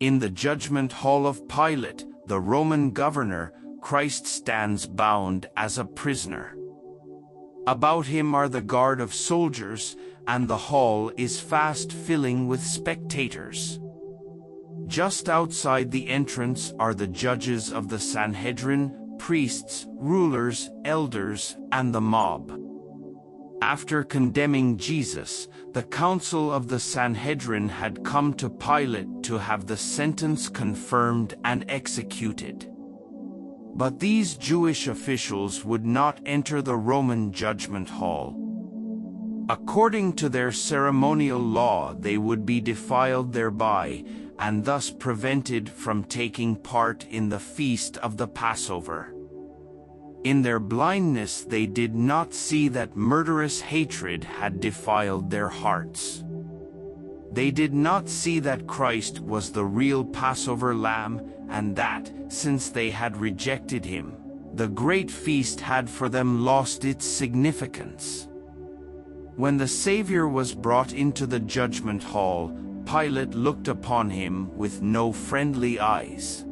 In the judgment hall of Pilate, the Roman governor, Christ stands bound as a prisoner. About him are the guard of soldiers, and the hall is fast filling with spectators. Just outside the entrance are the judges of the Sanhedrin, priests, rulers, elders, and the mob. After condemning Jesus, the council of the Sanhedrin had come to Pilate to have the sentence confirmed and executed. But these Jewish officials would not enter the Roman judgment hall. According to their ceremonial law, they would be defiled thereby, and thus prevented from taking part in the feast of the Passover. In their blindness they did not see that murderous hatred had defiled their hearts. They did not see that Christ was the real Passover lamb, and that, since they had rejected him, the great feast had for them lost its significance. When the Savior was brought into the judgment hall, Pilate looked upon him with no friendly eyes.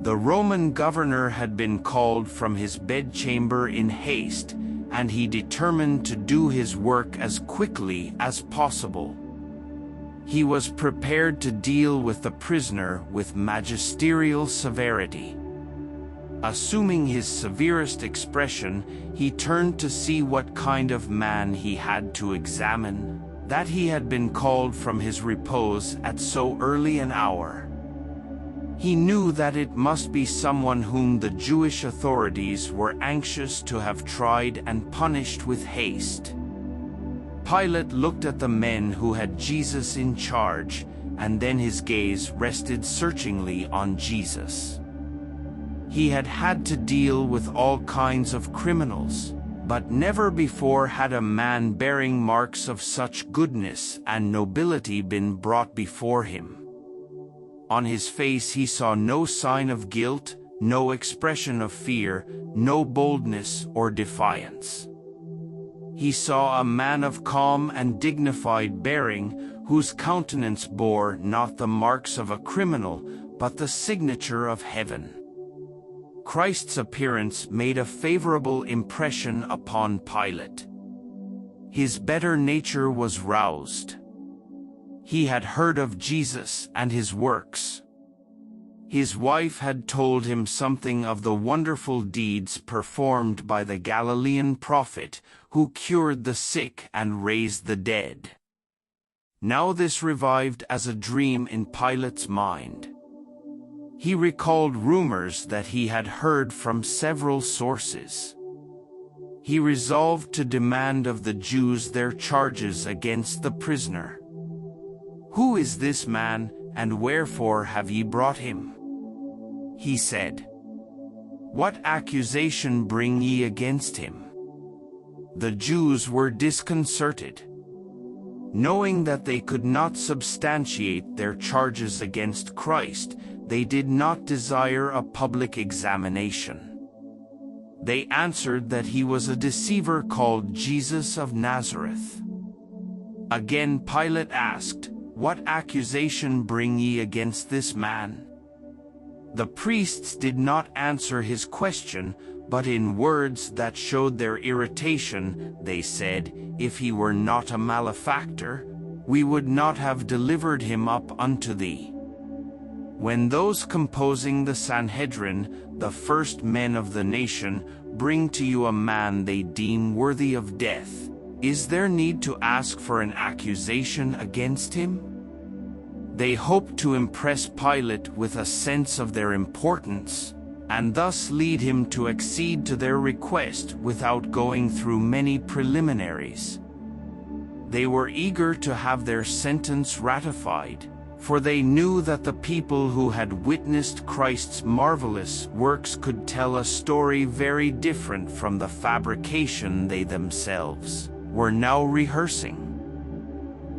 The Roman governor had been called from his bedchamber in haste, and he determined to do his work as quickly as possible. He was prepared to deal with the prisoner with magisterial severity. Assuming his severest expression, he turned to see what kind of man he had to examine, that he had been called from his repose at so early an hour. He knew that it must be someone whom the Jewish authorities were anxious to have tried and punished with haste. Pilate looked at the men who had Jesus in charge, and then his gaze rested searchingly on Jesus. He had had to deal with all kinds of criminals, but never before had a man bearing marks of such goodness and nobility been brought before him. On his face he saw no sign of guilt, no expression of fear, no boldness or defiance. He saw a man of calm and dignified bearing, whose countenance bore not the marks of a criminal, but the signature of heaven. Christ's appearance made a favorable impression upon Pilate. His better nature was roused. He had heard of Jesus and his works. His wife had told him something of the wonderful deeds performed by the Galilean prophet, who cured the sick and raised the dead. Now this revived as a dream in Pilate's mind. He recalled rumors that he had heard from several sources. He resolved to demand of the Jews their charges against the prisoner. "Who is this man, and wherefore have ye brought him?" he said. "What accusation bring ye against him?" The Jews were disconcerted. Knowing that they could not substantiate their charges against Christ, they did not desire a public examination. They answered that he was a deceiver called Jesus of Nazareth. Again Pilate asked, "What accusation bring ye against this man?" The priests did not answer his question, but in words that showed their irritation, they said, "If he were not a malefactor, we would not have delivered him up unto thee." When those composing the Sanhedrin, the first men of the nation, bring to you a man they deem worthy of death, is there need to ask for an accusation against him? They hoped to impress Pilate with a sense of their importance, and thus lead him to accede to their request without going through many preliminaries. They were eager to have their sentence ratified, for they knew that the people who had witnessed Christ's marvelous works could tell a story very different from the fabrication they themselves were now rehearsing.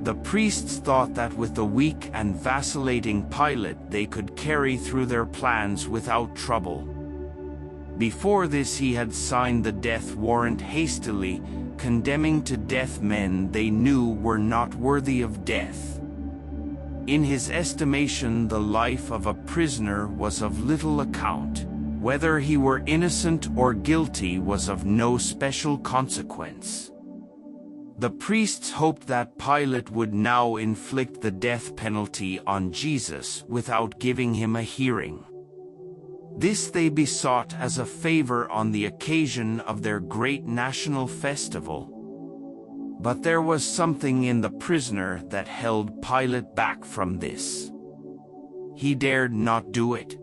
The priests thought that with the weak and vacillating Pilate they could carry through their plans without trouble. Before this he had signed the death warrant hastily, condemning to death men they knew were not worthy of death. In his estimation, the life of a prisoner was of little account. Whether he were innocent or guilty was of no special consequence. The priests hoped that Pilate would now inflict the death penalty on Jesus without giving him a hearing. This they besought as a favor on the occasion of their great national festival. But there was something in the prisoner that held Pilate back from this. He dared not do it.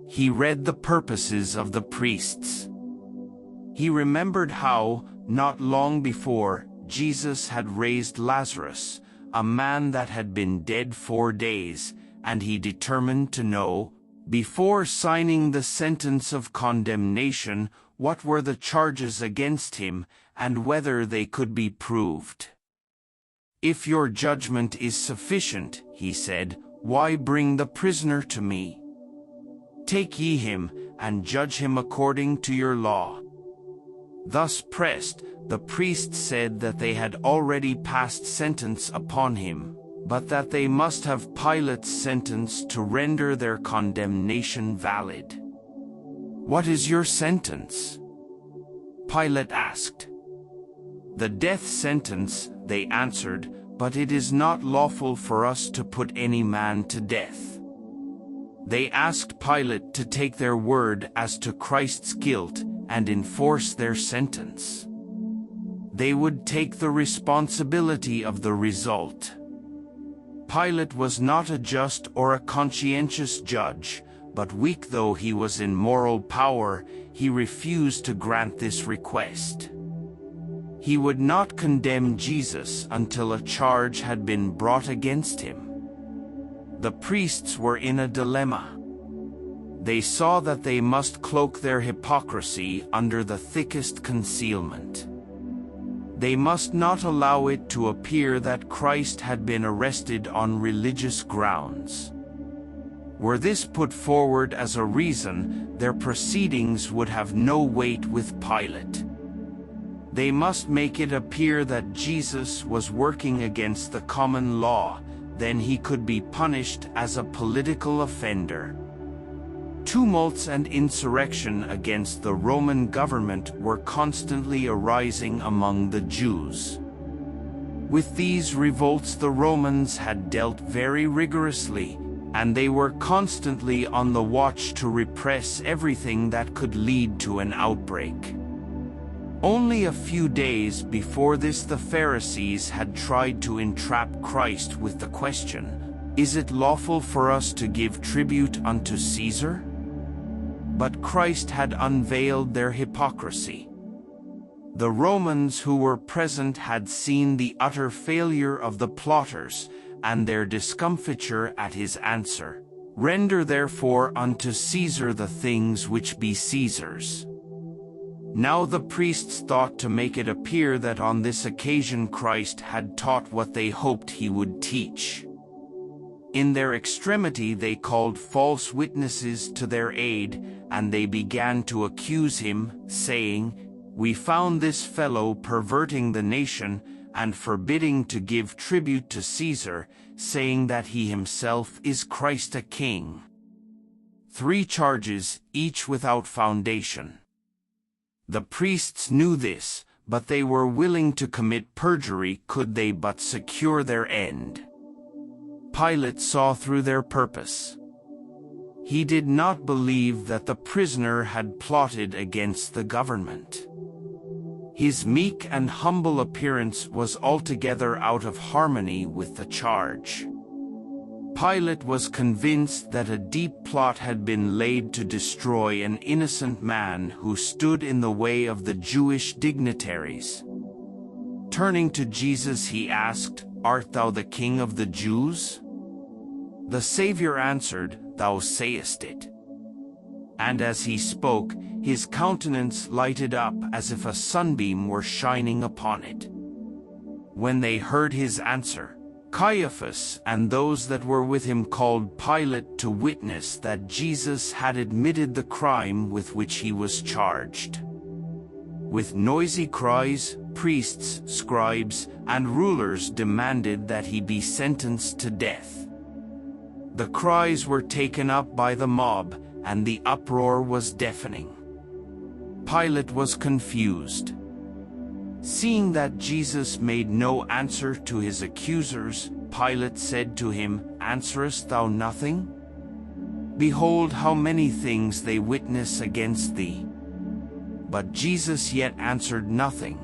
He read the purposes of the priests. He remembered how, not long before, Jesus had raised Lazarus, a man that had been dead 4 days, and he determined to know, before signing the sentence of condemnation, what were the charges against him, and whether they could be proved. "If your judgment is sufficient," he said, "why bring the prisoner to me? Take ye him, and judge him according to your law." Thus pressed, the priests said that they had already passed sentence upon him, but that they must have Pilate's sentence to render their condemnation valid. "What is your sentence?" Pilate asked. "The death sentence," they answered, "but it is not lawful for us to put any man to death." They asked Pilate to take their word as to Christ's guilt and enforce their sentence. They would take the responsibility of the result. Pilate was not a just or a conscientious judge, but weak though he was in moral power, he refused to grant this request. He would not condemn Jesus until a charge had been brought against him. The priests were in a dilemma. They saw that they must cloak their hypocrisy under the thickest concealment. They must not allow it to appear that Christ had been arrested on religious grounds. Were this put forward as a reason, their proceedings would have no weight with Pilate. They must make it appear that Jesus was working against the common law, then he could be punished as a political offender. Tumults and insurrection against the Roman government were constantly arising among the Jews. With these revolts the Romans had dealt very rigorously, and they were constantly on the watch to repress everything that could lead to an outbreak. Only a few days before this the Pharisees had tried to entrap Christ with the question, "Is it lawful for us to give tribute unto Caesar?" But Christ had unveiled their hypocrisy. The Romans who were present had seen the utter failure of the plotters, and their discomfiture at his answer, "Render therefore unto Caesar the things which be Caesar's." Now the priests thought to make it appear that on this occasion Christ had taught what they hoped he would teach. In their extremity they called false witnesses to their aid, and they began to accuse him, saying, "We found this fellow perverting the nation, and forbidding to give tribute to Caesar, saying that he himself is Christ a king." 3 charges, each without foundation. The priests knew this, but they were willing to commit perjury could they but secure their end. Pilate saw through their purpose. He did not believe that the prisoner had plotted against the government. His meek and humble appearance was altogether out of harmony with the charge. Pilate was convinced that a deep plot had been laid to destroy an innocent man who stood in the way of the Jewish dignitaries. Turning to Jesus he asked, "Art thou the King of the Jews?" The Savior answered, "Thou sayest it." And as he spoke, his countenance lighted up as if a sunbeam were shining upon it. When they heard his answer, Caiaphas and those that were with him called Pilate to witness that Jesus had admitted the crime with which he was charged. With noisy cries, priests, scribes, and rulers demanded that he be sentenced to death. The cries were taken up by the mob, and the uproar was deafening. Pilate was confused. Seeing that Jesus made no answer to his accusers, Pilate said to him, "Answerest thou nothing? Behold how many things they witness against thee." But Jesus yet answered nothing.